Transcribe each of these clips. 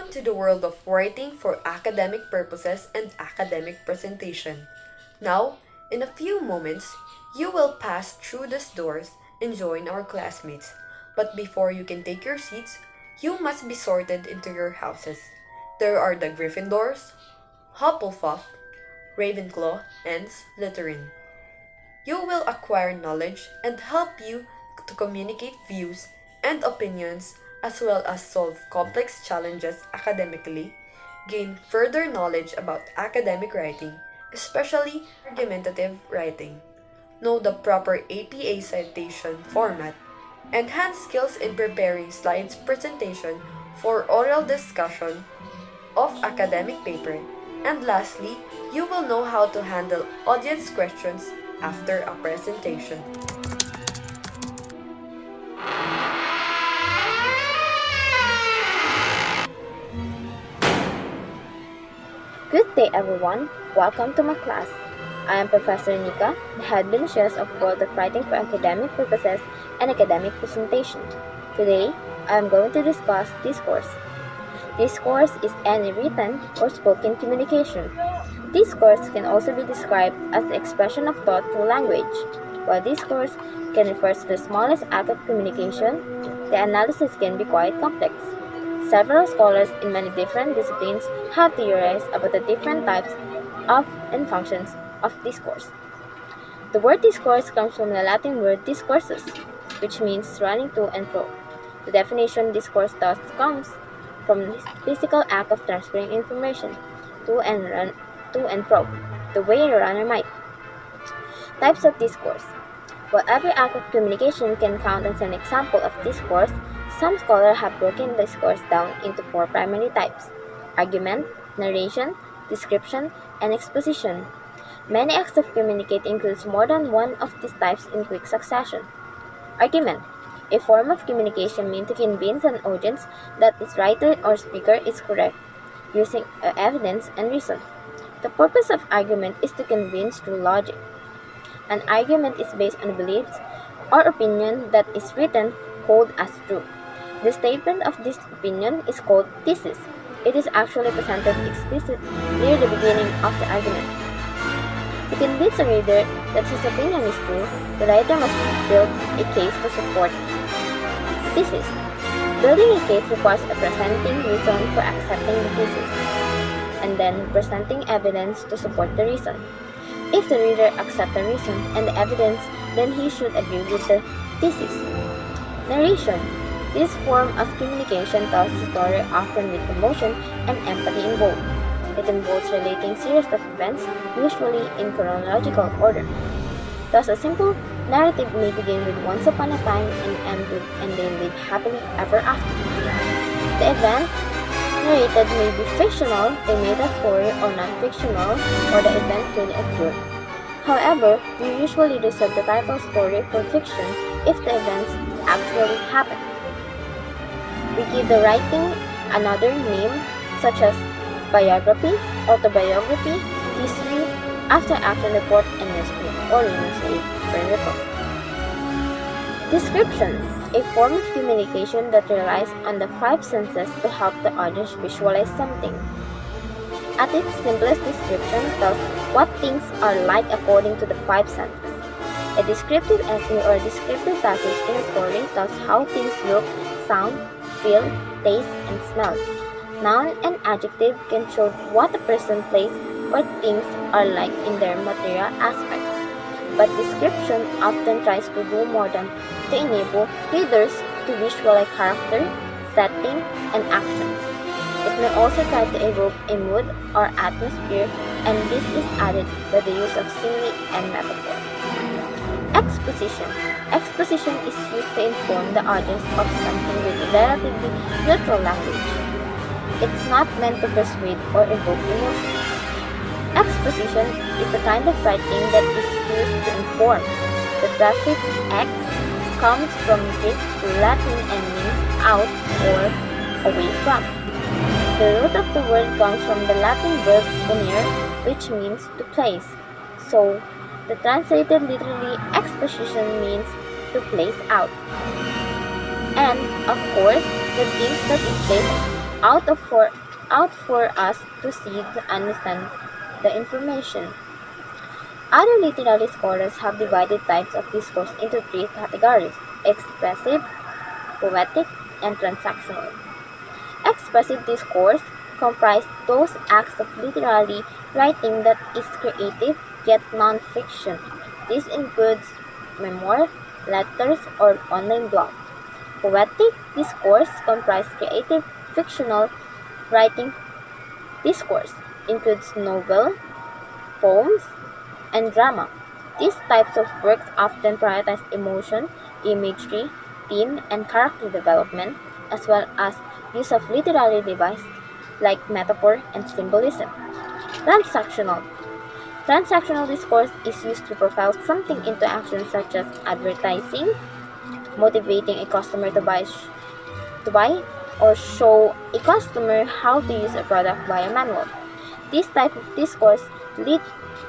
Welcome to the world of writing for academic purposes and academic presentation. Now, in a few moments, you will pass through these doors and join our classmates. But before you can take your seats, you must be sorted into your houses. There are the Gryffindors, Hufflepuff, Ravenclaw, and Slytherin. You will acquire knowledge and help you to communicate views and opinions as well as solve complex challenges academically, gain further knowledge about academic writing, especially argumentative writing, know the proper APA citation format, enhance skills in preparing slides presentation for oral discussion of academic paper, and lastly, you will know how to handle audience questions after a presentation. Good day everyone, welcome to my class. I am Professor Nika, the head benchers of World of Writing for Academic Purposes and Academic Presentation. Today, I am going to discuss discourse. Discourse is any written or spoken communication. Discourse can also be described as the expression of thought through language. While discourse can refer to the smallest act of communication, the analysis can be quite complex. Several scholars in many different disciplines have theorized about the different types of and functions of discourse. The word discourse comes from the Latin word discursus, which means running to and fro. The definition discourse thus comes from the physical act of transferring information to and fro, the way a runner might. Types of discourse. While every act of communication can count as an example of discourse, some scholars have broken discourse down into four primary types: argument, narration, description, and exposition. Many acts of communicate includes more than one of these types in quick succession. Argument, a form of communication meant to convince an audience that its writer or speaker is correct, using evidence and reason. The purpose of argument is to convince through logic. An argument is based on beliefs or opinion that is written hold as true. The statement of this opinion is called thesis. It is actually presented explicitly near the beginning of the argument. To convince a reader that his opinion is true, the writer must build a case to support the thesis. Building a case requires a presenting reason for accepting the thesis, and then presenting evidence to support the reason. If the reader accepts the reason and the evidence, then he should agree with the thesis. Narration. This form of communication tells the story often with emotion and empathy involved. It involves relating series of events, usually in chronological order. Thus, a simple narrative may begin with once upon a time and end with and they live happily ever after. The event narrated may be fictional, a metaphor, or non-fictional, or the event really occurred. However, we usually reserve the title story for fiction if the events actually happen. We give the writing another name such as biography, autobiography, history, after-action report, and newspaper report. Description, a form of communication that relies on the five senses to help the audience visualize something. At its simplest, description tells what things are like according to the five senses. A descriptive essay or descriptive passage in a story tells how things look, sound, feel, taste, and smell. Noun and adjective can show what a person, place, or things are like in their material aspects. But description often tries to do more than to enable readers to visualize character, setting, and actions. It may also try to evoke a mood or atmosphere, and this is added by the use of simile and metaphor. Exposition. Exposition is used to inform the audience of something with relatively neutral language. It's not meant to persuade or evoke emotion. Exposition is the kind of writing that is used to inform. The prefix ex comes from Greek Latin and means out or away from. The root of the word comes from the Latin verb unire, which means to place. So, the translated literally exposition means to place out. And, of course, the things that is placed out of for out for us to see to understand the information. Other literary scholars have divided types of discourse into three categories: expressive, poetic, and transactional. Expressive discourse comprise those acts of literary writing that is creative yet non-fiction. This includes memoir, letters, or online blog. Poetic discourse comprise creative fictional writing. Discourse includes novel, poems, and drama. These types of works often prioritize emotion, imagery, theme, and character development, as well as use of literary devices like metaphor and symbolism. Transactional. Transactional discourse is used to propel something into action such as advertising, motivating a customer to buy or show a customer how to use a product via manual. This type of discourse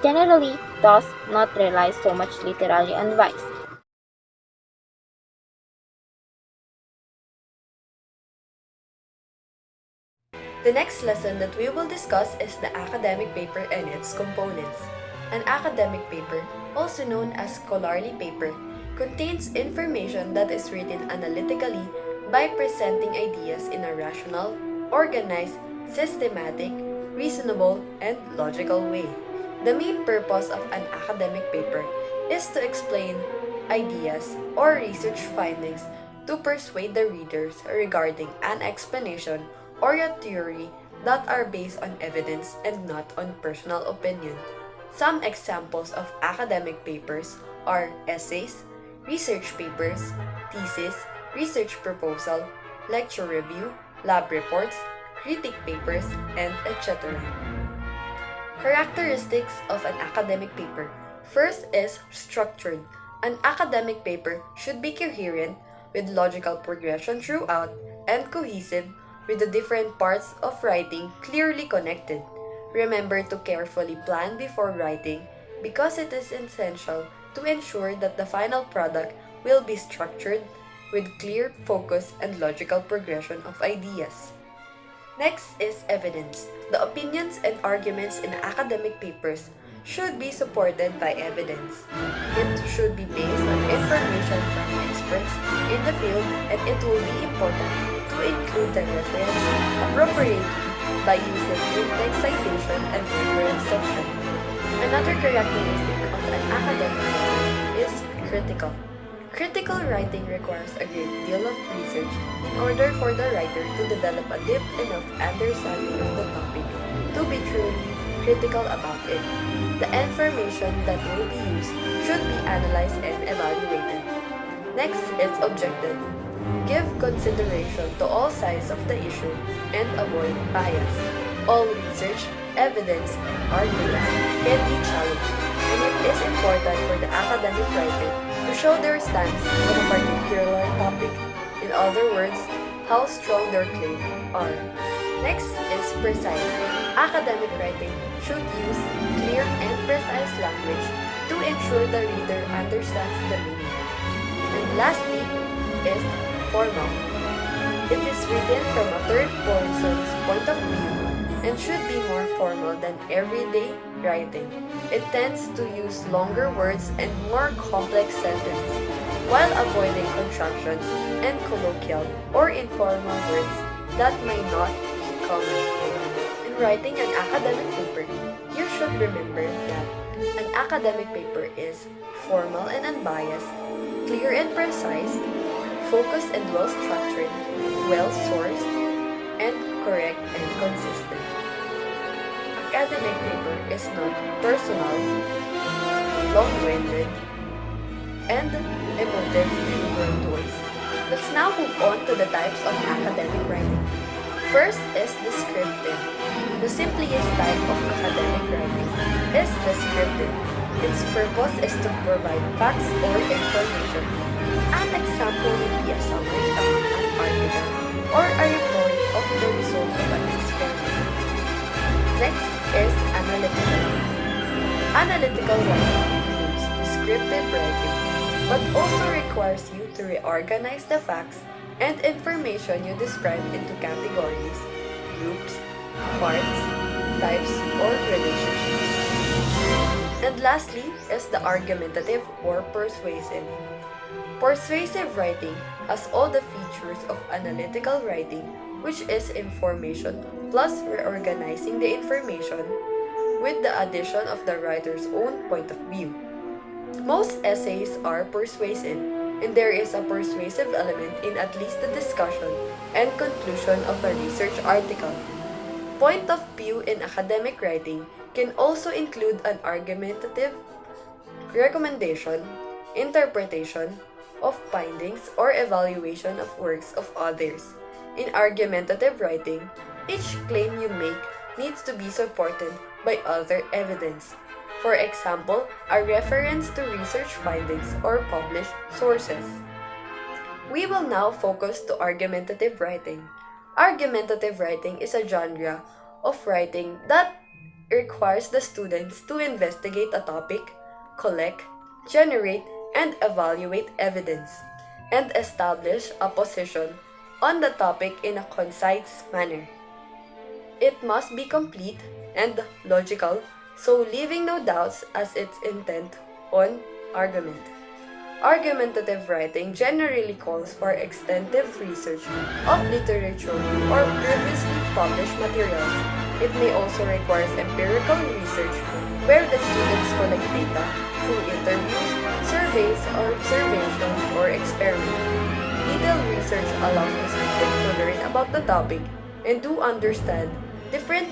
generally does not rely so much literally on advice. The next lesson that we will discuss is the academic paper and its components. An academic paper, also known as scholarly paper, contains information that is written analytically by presenting ideas in a rational, organized, systematic, reasonable, and logical way. The main purpose of an academic paper is to explain ideas or research findings to persuade the readers regarding an explanation or a theory that are based on evidence and not on personal opinion. Some examples of academic papers are essays, research papers, thesis, research proposal, lecture review, lab reports, critique papers, and etc. Characteristics of an academic paper. First is structured. An academic paper should be coherent with logical progression throughout and cohesive with the different parts of writing clearly connected. Remember to carefully plan before writing because it is essential to ensure that the final product will be structured with clear focus and logical progression of ideas. Next is evidence. The opinions and arguments in academic papers should be supported by evidence. It should be based on information from experts in the field, and it will be important to include the reference appropriately by using in-text citation and reference section. Another characteristic of an academic is critical. Critical writing requires a great deal of research in order for the writer to develop a deep enough understanding of the topic to be truly critical about it. The information that will be used should be analyzed and evaluated. Next is objective. Give consideration to all sides of the issue and avoid bias. All research, evidence, and arguments can be challenged, and it is important for the academic writer to show their stance on a particular topic. In other words, how strong their claims are. Next is precise. Academic writing should use clear and precise language to ensure the reader understands the meaning. And lastly is formal. It is written from a third person's point of view and should be more formal than everyday writing. It tends to use longer words and more complex sentences while avoiding contractions and colloquial or informal words that may not be common. In writing an academic paper, you should remember that an academic paper is formal and unbiased, clear and precise, focused and well-structured, well-sourced, and correct and consistent. Academic paper is not personal, long-winded, and emotive in word choice. Let's now move on to the types of academic writing. First is descriptive. The simplest type of academic writing is descriptive. Its purpose is to provide facts or information. An example would be a summary of an article or a report of the result of an experiment. Next is analytical. Analytical writing includes descriptive writing, but also requires you to reorganize the facts and information you describe into categories groups, parts, types, or relationships. And lastly is the argumentative or persuasive. Persuasive writing has all the features of analytical writing, which is information plus reorganizing the information with the addition of the writer's own point of view. Most essays are persuasive, and there is a persuasive element in at least the discussion and conclusion of a research article. Point of view in academic writing can also include an argumentative recommendation, interpretation of findings, or evaluation of works of others. In argumentative writing, each claim you make needs to be supported by other evidence. For example, a reference to research findings or published sources. We will now focus to argumentative writing. Argumentative writing is a genre of writing that requires the students to investigate a topic, collect, generate, and evaluate evidence, and establish a position on the topic in a concise manner. It must be complete and logical, so leaving no doubts as its intent on argument. Argumentative writing generally calls for extensive research of literature or previously published materials. It may also require empirical research where the students collect data through interviews, surveys, observations, or experiments. Detailed research allows the students to learn about the topic and to understand different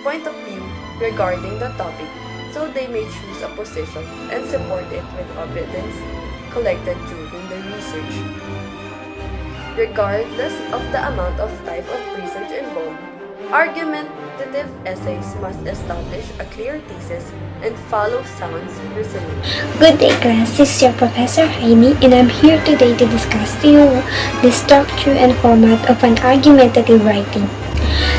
point of view regarding the topic, so they may choose a position and support it with evidence collected during the research. Regardless of the amount of type of research involved, argumentative essays must establish a clear thesis and follow sound reasoning. Good day, class. This is your Professor Heini, and I'm here today to discuss to you the structure and format of an argumentative writing.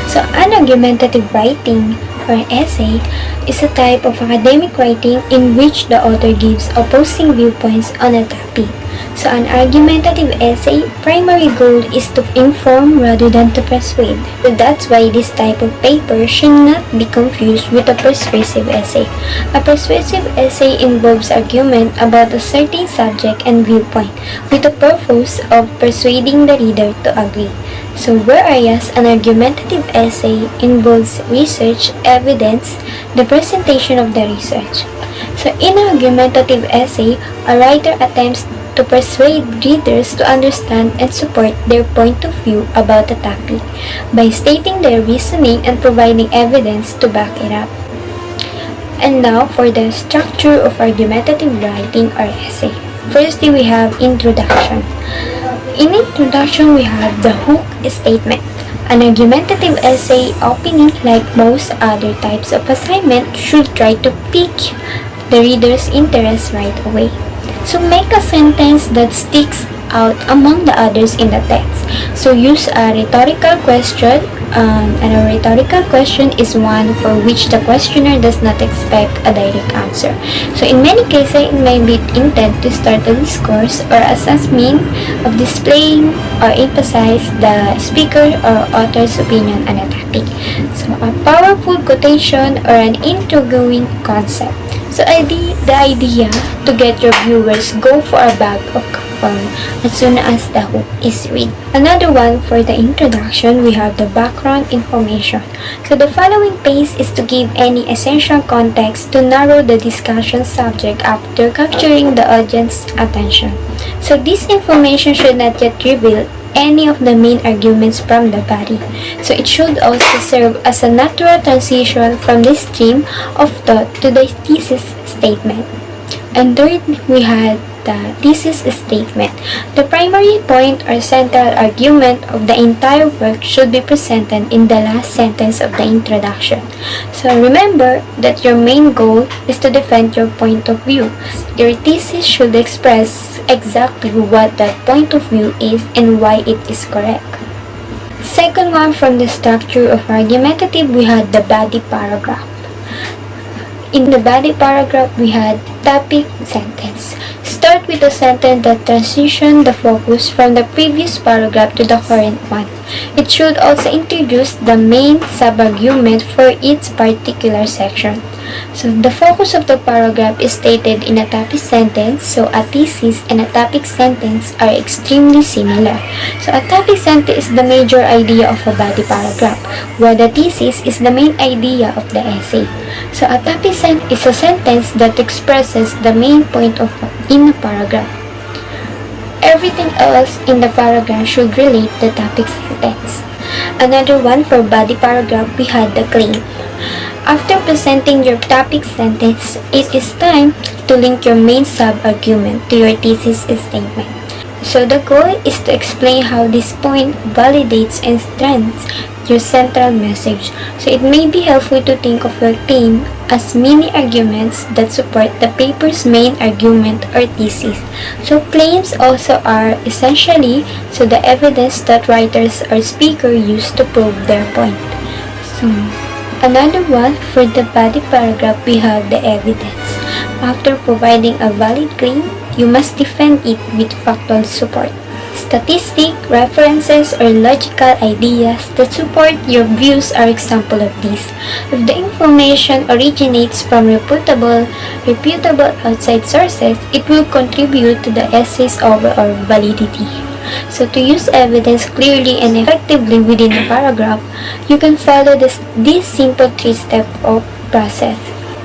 So, an argumentative writing or essay is a type of academic writing in which the author gives opposing viewpoints on a topic. So, an argumentative essay primary goal is to inform rather than to persuade. So that's why this type of paper should not be confused with a persuasive essay. A persuasive essay involves argument about a certain subject and viewpoint with the purpose of persuading the reader to agree. So whereas an argumentative essay involves research, evidence, the presentation of the research. So in an argumentative essay, a writer attempts to persuade readers to understand and support their point of view about the topic by stating their reasoning and providing evidence to back it up. And now for the structure of argumentative writing or essay. Firstly, we have introduction. In introduction, we have the hook statement. An argumentative essay opening, like most other types of assignment, should try to pique the reader's interest right away. So make a sentence that sticks out among the others in the text. So use a rhetorical question, and a rhetorical question is one for which the questioner does not expect a direct answer. So in many cases, it may be intended to start a discourse or as a means of displaying or emphasize the speaker or author's opinion on a topic. So a powerful quotation or an intriguing concept. So the idea to get your viewers go for a bag of popcorn as soon as the hook is read. Another one for the introduction, we have the background information. So the following page is to give any essential context to narrow the discussion subject after capturing the audience's attention. So this information should not yet reveal any of the main arguments from the body. So it should also serve as a natural transition from the stream of thought to the thesis statement. And third, we had the thesis statement. The primary point or central argument of the entire work should be presented in the last sentence of the introduction. So remember that your main goal is to defend your point of view. Your thesis should express exactly what that point of view is and why it is correct. Second one, from the structure of argumentative, we had the body paragraph. In the body paragraph, we had topic, sentence. Start with a sentence that transitions the focus from the previous paragraph to the current one. It should also introduce the main sub-argument for each particular section. So the focus of the paragraph is stated in a topic sentence, so a thesis and a topic sentence are extremely similar. So a topic sentence is the major idea of a body paragraph, where the thesis is the main idea of the essay. So a topic sentence is a sentence that expresses the main point in a paragraph. Everything else in the paragraph should relate the topic sentence. Another one for body paragraph, we had the claim. After presenting your topic sentence, it is time to link your main sub-argument to your thesis statement. So the goal is to explain how this point validates and strengthens your central message. So it may be helpful to think of your claim as mini arguments that support the paper's main argument or thesis. So claims also are essentially the evidence that writers or speakers use to prove their point. So another one for the body paragraph, we have the evidence. After providing a valid claim, you must defend it with factual support. Statistics, references, or logical ideas that support your views are examples of these. If the information originates from reputable outside sources, it will contribute to the essay's overall validity. So to use evidence clearly and effectively within a paragraph, you can follow this simple three-step process.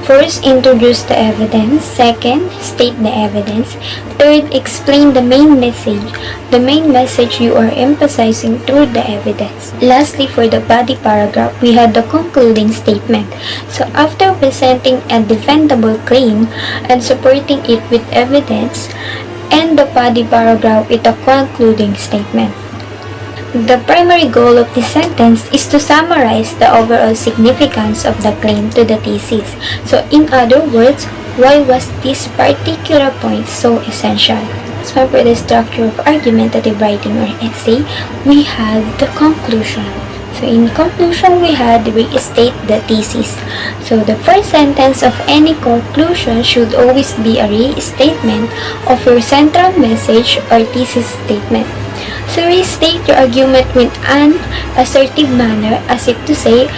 First, introduce the evidence. Second, state the evidence. Third, explain the main message you are emphasizing through the evidence. Lastly, for the body paragraph, we had the concluding statement. So after presenting a defendable claim and supporting it with evidence, end the body paragraph with a concluding statement. The primary goal of this sentence is to summarize the overall significance of the claim to the thesis. So in other words, why was this particular point so essential? So for the structure of argumentative writing or essay, we had the conclusion. So in conclusion, we had restate the thesis. So the first sentence of any conclusion should always be a restatement of your central message or thesis statement. So restate your argument with an assertive manner, as if to say,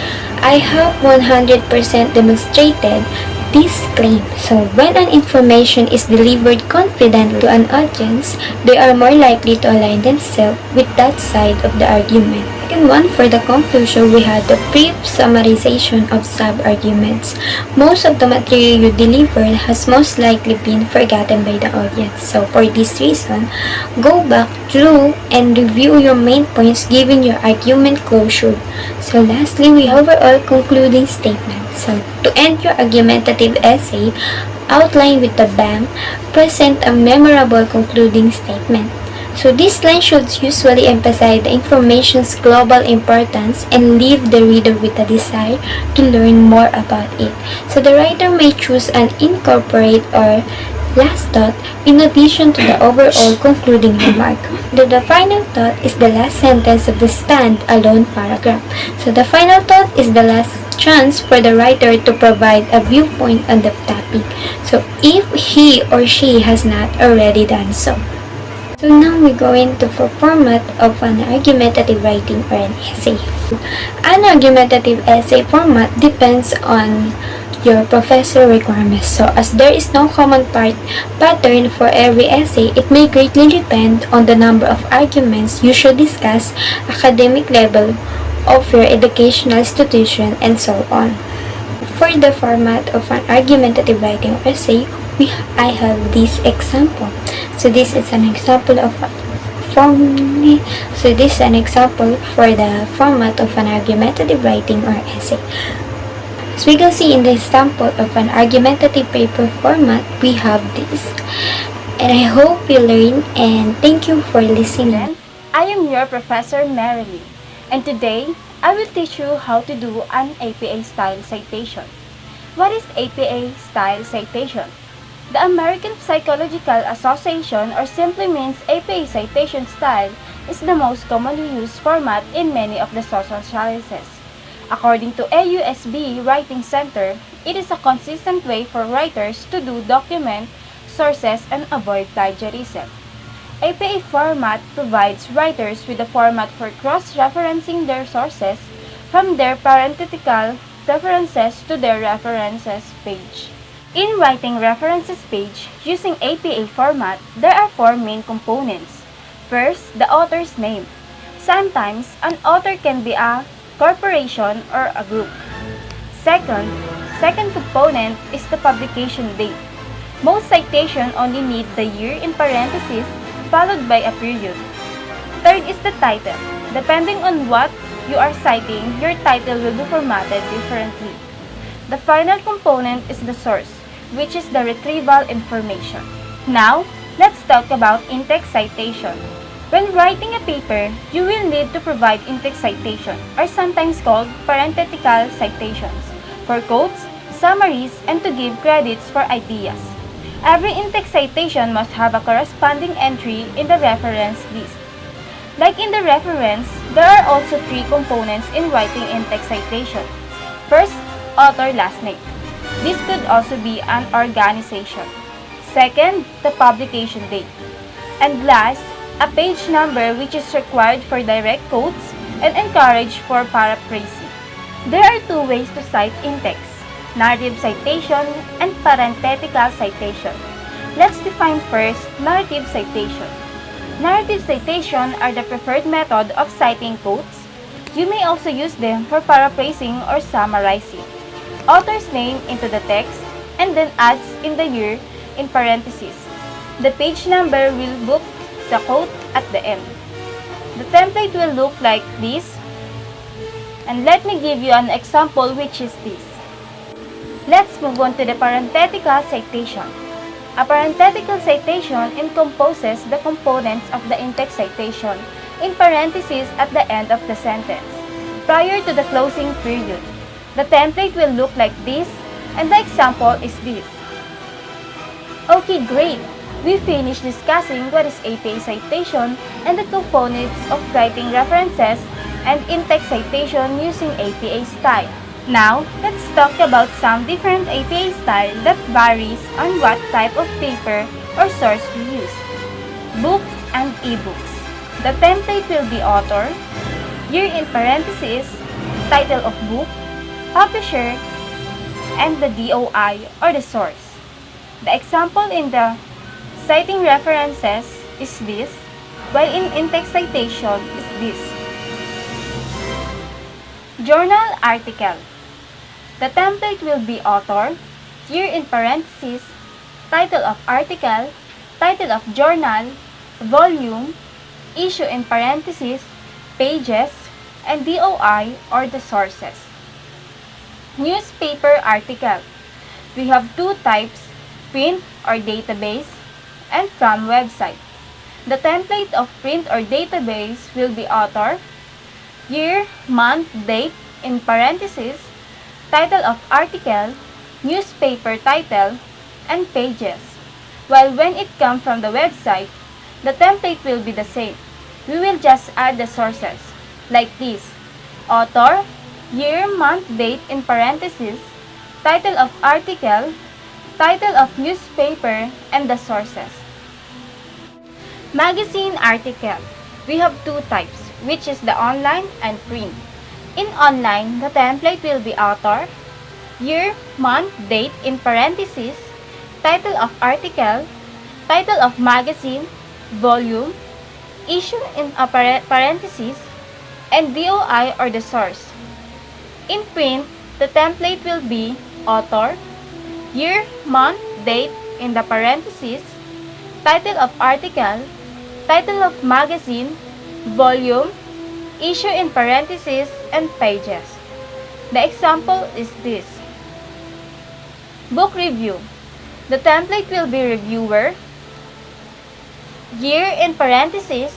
I have 100% demonstrated this claim. So when an information is delivered confidently to an audience, they are more likely to align themselves with that side of the argument. Second one, for the conclusion, we had the brief summarization of sub-arguments. Most of the material you delivered has most likely been forgotten by the audience. So for this reason, go back through and review your main points, giving your argument closure. So lastly, we have overall concluding statement. So to end your argumentative essay, outline with a bang, present a memorable concluding statement. So this line should usually emphasize the information's global importance and leave the reader with a desire to learn more about it. So the writer may choose an incorporate or last thought in addition to the overall concluding remark. The final thought is the last sentence of the stand-alone paragraph. So the final thought is the last chance for the writer to provide a viewpoint on the topic. So if he or she has not already done so. So now we go into the format of an argumentative writing or an essay. An argumentative essay format depends on your professor requirements. So as there is no common pattern for every essay, it may greatly depend on the number of arguments you should discuss, academic level of your educational institution, and so on. For the format of an argumentative writing or essay, I have this example. So this is an example of for the format of an argumentative writing or essay. As we can see in the example of an argumentative paper format, we have this. And I hope you learn, and thank you for listening. I am your Professor Marilyn, and today I will teach you how to do an APA style citation. What is APA style citation? The American Psychological Association, or simply means APA citation style, is the most commonly used format in many of the social sciences. According to AUSB Writing Center, it is a consistent way for writers to document sources and avoid plagiarism. APA format provides writers with a format for cross-referencing their sources from their parenthetical references to their references page. In writing references page using APA format, there are four main components. First, the author's name. Sometimes, an author can be a corporation or a group. Second component is the publication date. Most citations only need the year in parentheses followed by a period. Third is the title. Depending on what you are citing, your title will be formatted differently. The final component is the source, which is the retrieval information. Now, let's talk about in-text citation. When writing a paper, you will need to provide in-text citation, or sometimes called parenthetical citations, for quotes, summaries, and to give credits for ideas. Every in-text citation must have a corresponding entry in the reference list. Like in the reference, there are also three components in writing in-text citation. First, author last name. This could also be an organization. Second, the publication date. And last, a page number which is required for direct quotes and encouraged for paraphrasing. There are two ways to cite in-text: narrative citation and parenthetical citation. Let's define first narrative citation. Narrative citation are the preferred method of citing quotes. You may also use them for paraphrasing or summarizing. Author's name into the text and then adds in the year in parentheses. The page number will book the quote at the end. The template will look like this, and let me give you an example, which is this. Let's move on to the parenthetical citation. A parenthetical citation encompasses the components of the in-text citation in parentheses at the end of the sentence, prior to the closing period. The template will look like this, and the example is this. Okay, great! We finished discussing what is APA citation and the components of writing references and in-text citation using APA style. Now, let's talk about some different APA style that varies on what type of paper or source we use. Book and ebooks. The template will be author, year in parentheses, title of book, publisher, and the DOI or the source. The example in the citing references is this, while in in-text citation is this. Journal article. The template will be author, year in parentheses, title of article, title of journal, volume, issue in parentheses, pages, and DOI or the sources. Newspaper article. We have two types, print or database, and from website. The template of print or database will be author, year, month, date in parentheses, title of article, newspaper title, and pages. While when it comes from the website, the template will be the same. We will just add the sources, like this: author, year, month, date in parentheses, title of article, title of newspaper, and the sources. Magazine article. We have two types, which is the online and print. In online, the template will be author, year, month, date in parentheses, title of article, title of magazine, volume, issue in parentheses, and DOI or the source. In print, the template will be author, year, month, date in the parentheses, title of article, title of magazine, volume, issue in parentheses, and pages. The example is this. Book review. The template will be reviewer, year in parentheses,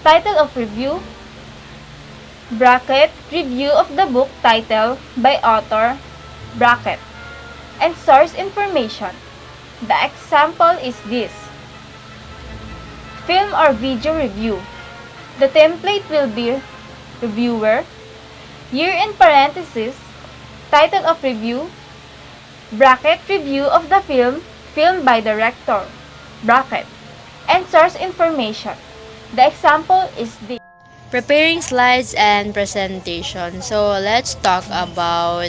title of review, bracket, review of the book title by author, bracket, and source information. The example is this. Film or video review. The template will be reviewer, year in parentheses, title of review, bracket, review of the film, film by the rector, bracket, and source information. The example is the Preparing slides and presentation. So let's talk about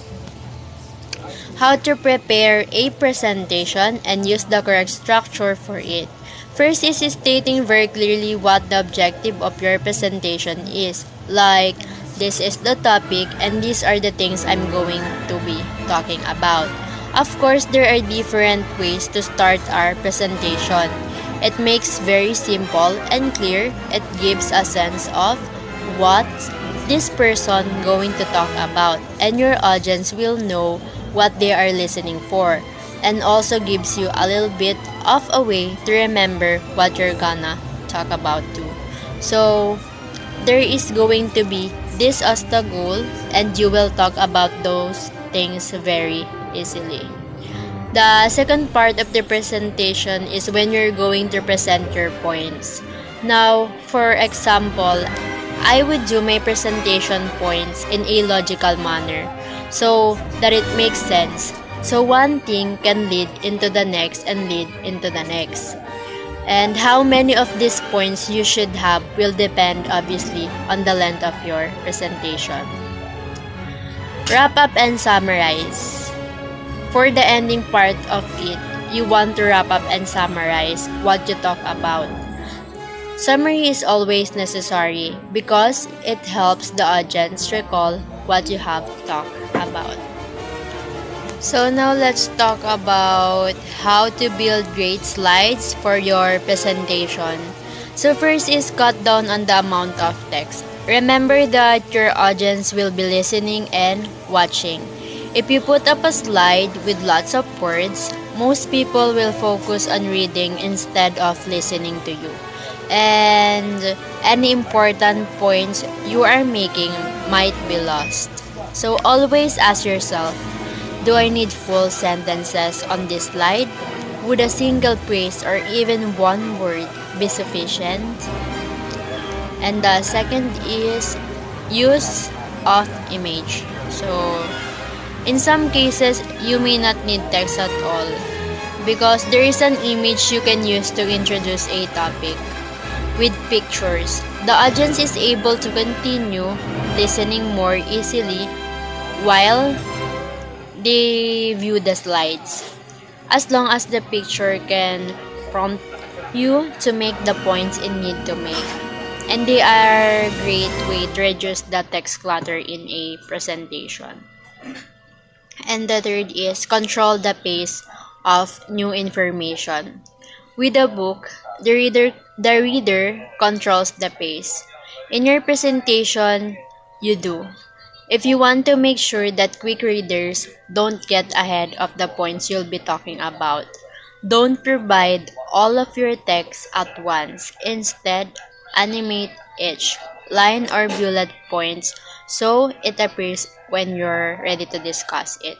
how to prepare a presentation and use the correct structure for it. First is stating very clearly what the objective of your presentation is. Like, this is the topic and these are the things I'm going to be talking about. Of course, there are different ways to start our presentation. It makes very simple and clear. It gives a sense of what this person going to talk about, and your audience will know what they are listening for, and also gives you a little bit of a way to remember what you're gonna talk about too. So there is going to be this as the goal, and you will talk about those things very easily. The second part of the presentation is when you're going to present your points. Now, for example, I would do my presentation points in a logical manner so that it makes sense. So one thing can lead into the next and lead into the next. And how many of these points you should have will depend obviously on the length of your presentation. Wrap up and summarize. For the ending part of it, you want to wrap up and summarize what you talk about. Summary is always necessary because it helps the audience recall what you have talked about. So now let's talk about how to build great slides for your presentation. So first is cut down on the amount of text. Remember that your audience will be listening and watching. If you put up a slide with lots of words, most people will focus on reading instead of listening to you. And any important points you are making might be lost. So always ask yourself, do I need full sentences on this slide? Would a single phrase or even one word be sufficient? And the second is use of image. So in some cases, you may not need text at all because there is an image you can use to introduce a topic. With pictures, the audience is able to continue listening more easily while they view the slides, as long as the picture can prompt you to make the points you need to make. And they are a great way to reduce the text clutter in a presentation. And the third is control the pace of new information. With a book, the reader controls the pace. In your presentation, you do. If you want to make sure that quick readers don't get ahead of the points you'll be talking about, don't provide all of your text at once. Instead, animate each line or bullet points so it appears when you're ready to discuss it.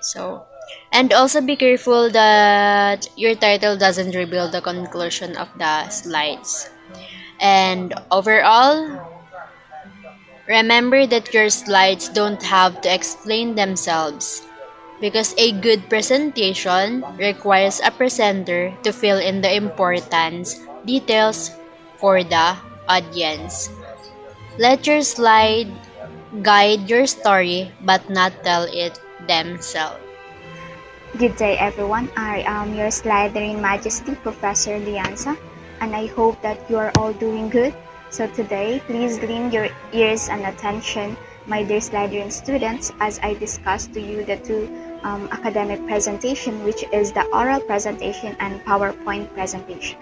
And also be careful that your title doesn't reveal the conclusion of the slides. And overall, remember that your slides don't have to explain themselves because a good presentation requires a presenter to fill in the important details for the audience. Let your slide guide your story but not tell it themselves. Good day everyone, I am your Slytherin Majesty, Professor Lianza, and I hope that you are all doing good. So today, please lend your ears and attention, my dear Slytherin students, as I discuss to you the two academic presentation, which is the oral presentation and PowerPoint presentation.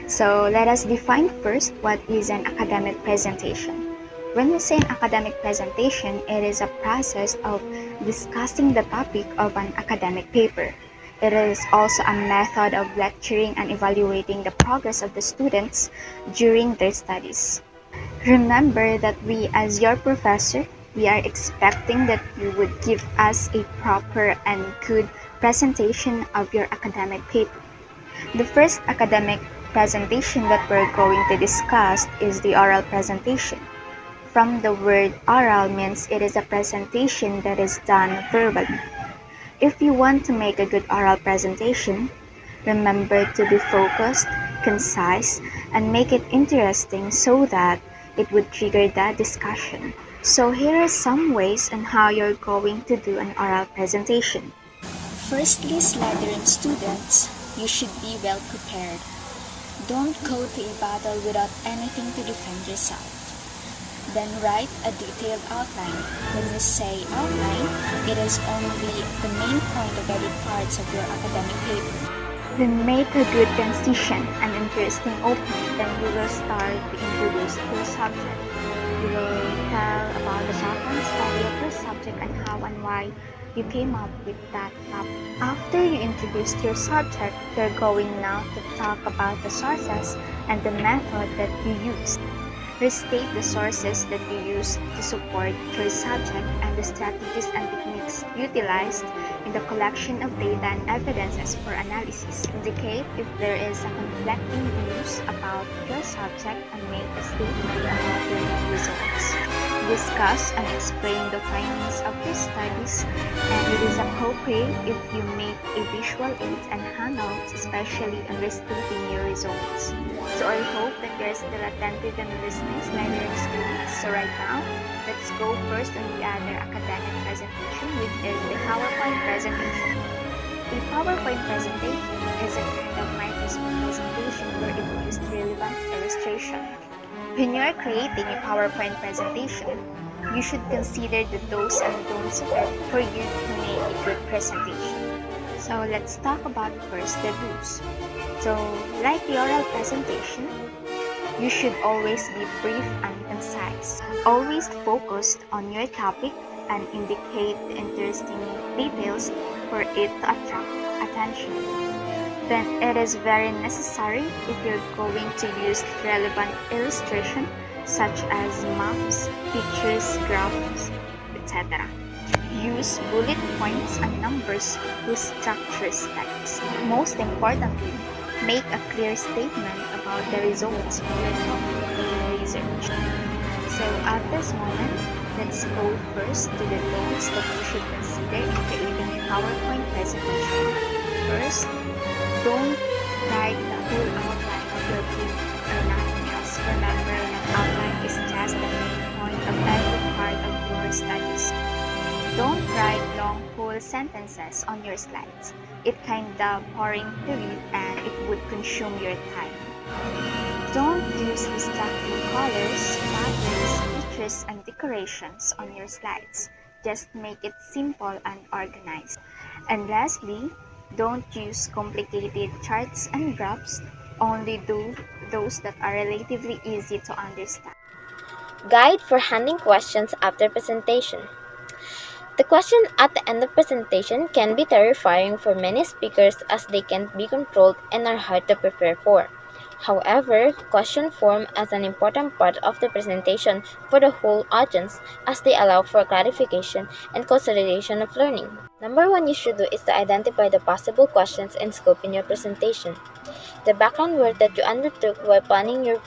So let us define first what is an academic presentation. When we say an academic presentation, it is a process of discussing the topic of an academic paper. It is also a method of lecturing and evaluating the progress of the students during their studies. Remember that we, as your professor, we are expecting that you would give us a proper and good presentation of your academic paper. The first academic presentation that we're going to discuss is the oral presentation. From the word oral means it is a presentation that is done verbally. If you want to make a good oral presentation, Remember to be focused, concise, and make it interesting so that it would trigger the discussion. So here are some ways on how you're going to do an oral presentation. Firstly, Slytherin students, you should be well prepared. Don't go to a battle without anything to defend yourself. Then write a detailed outline. When you say outline, it is only the main point of every parts of your academic paper. Then make a good transition and interesting opening. Then you will start to introduce your subject. You will tell about the background study of your subject and how and why you came up with that topic. After you introduced your subject, you're going now to talk about the sources and the method that you used. Restate the sources that you used to support your subject and the strategies and techniques utilized in the collection of data and evidences for analysis. Indicate if there is a conflicting views about your subject and make a statement about your results. Discuss and explain the findings of your studies, and it is appropriate if you make a visual aids and handouts, especially on restating your results. So I hope that you're still attentive and listening, Slytherin students. So right now, let's go first on the other academic presentation, which is the PowerPoint presentation. A PowerPoint presentation is a kind of Microsoft presentation where it uses relevant illustration. When you are creating a PowerPoint presentation, you should consider the do's and don'ts of it for you to make a good presentation. So let's talk about first the do's. So like the oral presentation, you should always be brief and concise. Always focused on your topic and indicate the interesting details for it to attract attention. Then it is very necessary if you're going to use relevant illustration such as maps, pictures, graphs, etc. Use bullet points and numbers to structure text. Most importantly, make a clear statement about the results of your topic and research. So at this moment, let's go first to the don'ts that you should consider in creating a PowerPoint presentation. First, don't write the whole outline of your paper or nothing else. Remember that outline is just the main point of every part of your studies. Don't write long whole sentences on your slides. It kinda boring to read and it would consume your time. Don't use distracting colors, patterns, pictures, and decorations on your slides. Just make it simple and organized. And lastly, don't use complicated charts and graphs. Only do those that are relatively easy to understand. Guide for handling questions after presentation. The question at the end of presentation can be terrifying for many speakers as they can't be controlled and are hard to prepare for. However, questions form as an important part of the presentation for the whole audience as they allow for clarification and consolidation of learning. Number one you should do is to identify the possible questions and scope in your presentation. The background work that you undertook while planning your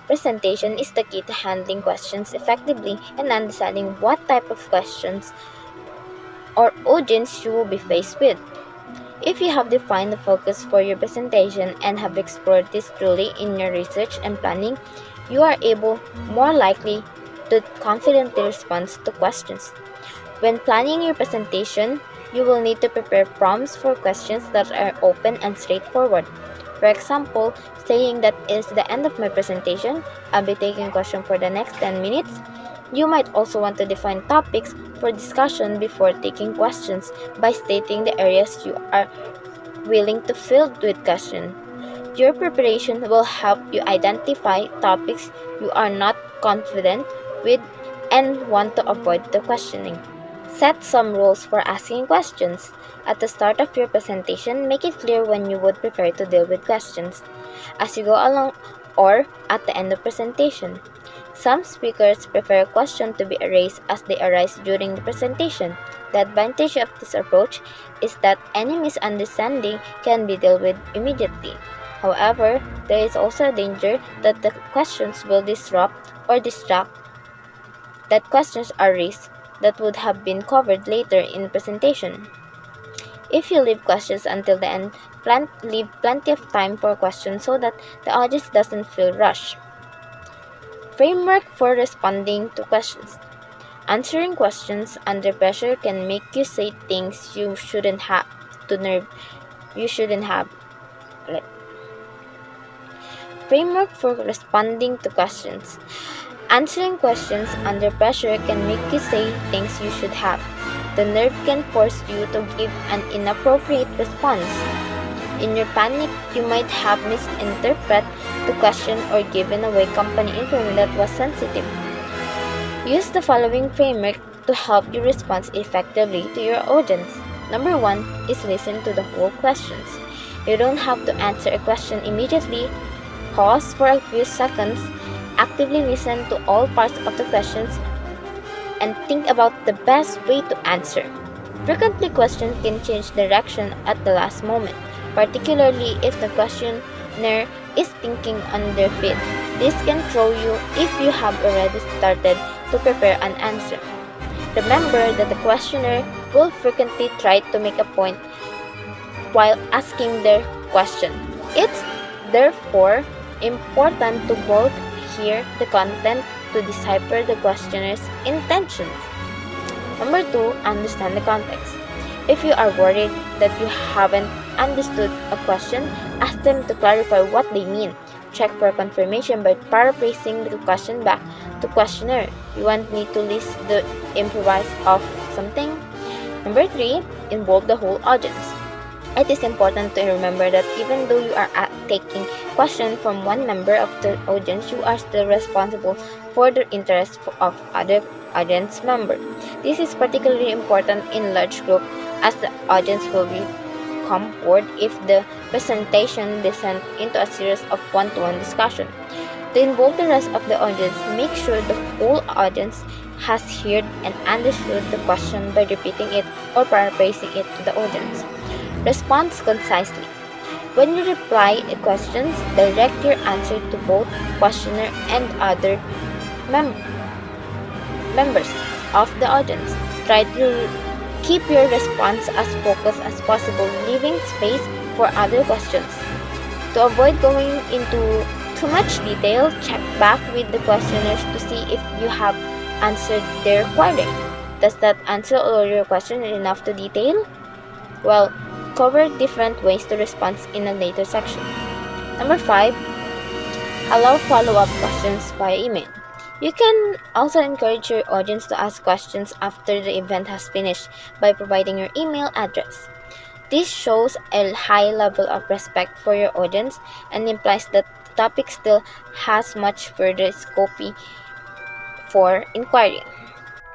presentation is the key to handling questions effectively and understanding what type of questions or audience you will be faced with. If you have defined the focus for your presentation and have explored this truly in your research and planning, you are more likely to confidently respond to questions. When planning your presentation, you will need to prepare prompts for questions that are open and straightforward. For example, saying that is the end of my presentation, I'll be taking questions for the next 10 minutes. You might also want to define topics for discussion before taking questions by stating the areas you are willing to field with questions. Your preparation will help you identify topics you are not confident with and want to avoid the questioning. Set some rules for asking questions. At the start of your presentation, make it clear when you would prefer to deal with questions as you go along or at the end of presentation. Some speakers prefer a question to be erased as they arise during the presentation. The advantage of this approach is that any misunderstanding can be dealt with immediately. However, there is also a danger that the questions will disrupt or distract that questions are raised that would have been covered later in the presentation. If you leave questions until the end, leave plenty of time for questions so that the audience doesn't feel rushed. Framework for responding to questions. Answering questions under pressure can make you say things you shouldn't have to nerve you shouldn't have. Framework for responding to questions. Answering questions under pressure can make you say things you should have. The nerve can force you to give an inappropriate response. In your panic, you might have misinterpreted the question or given away company information that was sensitive. Use the following framework to help you respond effectively to your audience. Number 1 is listen to the whole questions. You don't have to answer a question immediately. Pause for a few seconds, actively listen to all parts of the questions, and think about the best way to answer. Frequently, questions can change direction at the last moment, particularly if the questioner is thinking on their feet. This can throw you if you have already started to prepare an answer. Remember that the questioner will frequently try to make a point while asking their question. It's therefore important to both hear the content to decipher the questioner's intentions. Number 2, understand the context. If you are worried that you haven't understood a question, ask them to clarify what they mean. Check for confirmation by paraphrasing the question back to questioner. You want me to list the improvise of something? Number 3, involve the whole audience. It is important to remember that even though you are taking questions from one member of the audience, you are still responsible for the interests of other audience members. This is particularly important in large groups as the audience will become bored if the presentation descends into a series of one-to-one discussion. To involve the rest of the audience, make sure the whole audience has heard and understood the question by repeating it or paraphrasing it to the audience. Response concisely. When you reply to questions, direct your answer to both questioner and other members of the audience. Try to keep your response as focused as possible, leaving space for other questions. To avoid going into too much detail, check back with the questioners to see if you have answered their query. Does that answer all your question enough to detail? Well, cover different ways to respond in a later section. Number 5, allow follow-up questions via email. You can also encourage your audience to ask questions after the event has finished by providing your email address. This shows a high level of respect for your audience and implies that the topic still has much further scope for inquiry.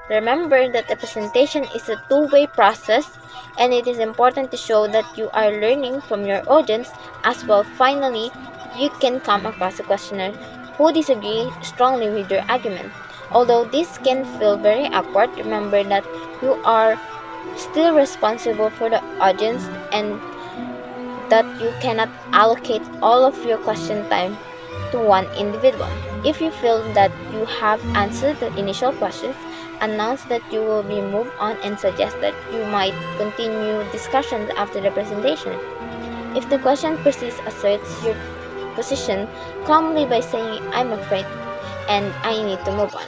Remember that a presentation is a two-way process, and it is important to show that you are learning from your audience as well. Finally, you can come across a questioner who disagree strongly with your argument. Although this can feel very awkward, remember that you are still responsible for the audience and that you cannot allocate all of your question time to one individual. If you feel that you have answered the initial questions, announce that you will be moved on and suggest that you might continue discussions after the presentation. If the question persists, asserts your position calmly by saying, "I'm afraid and I need to move on."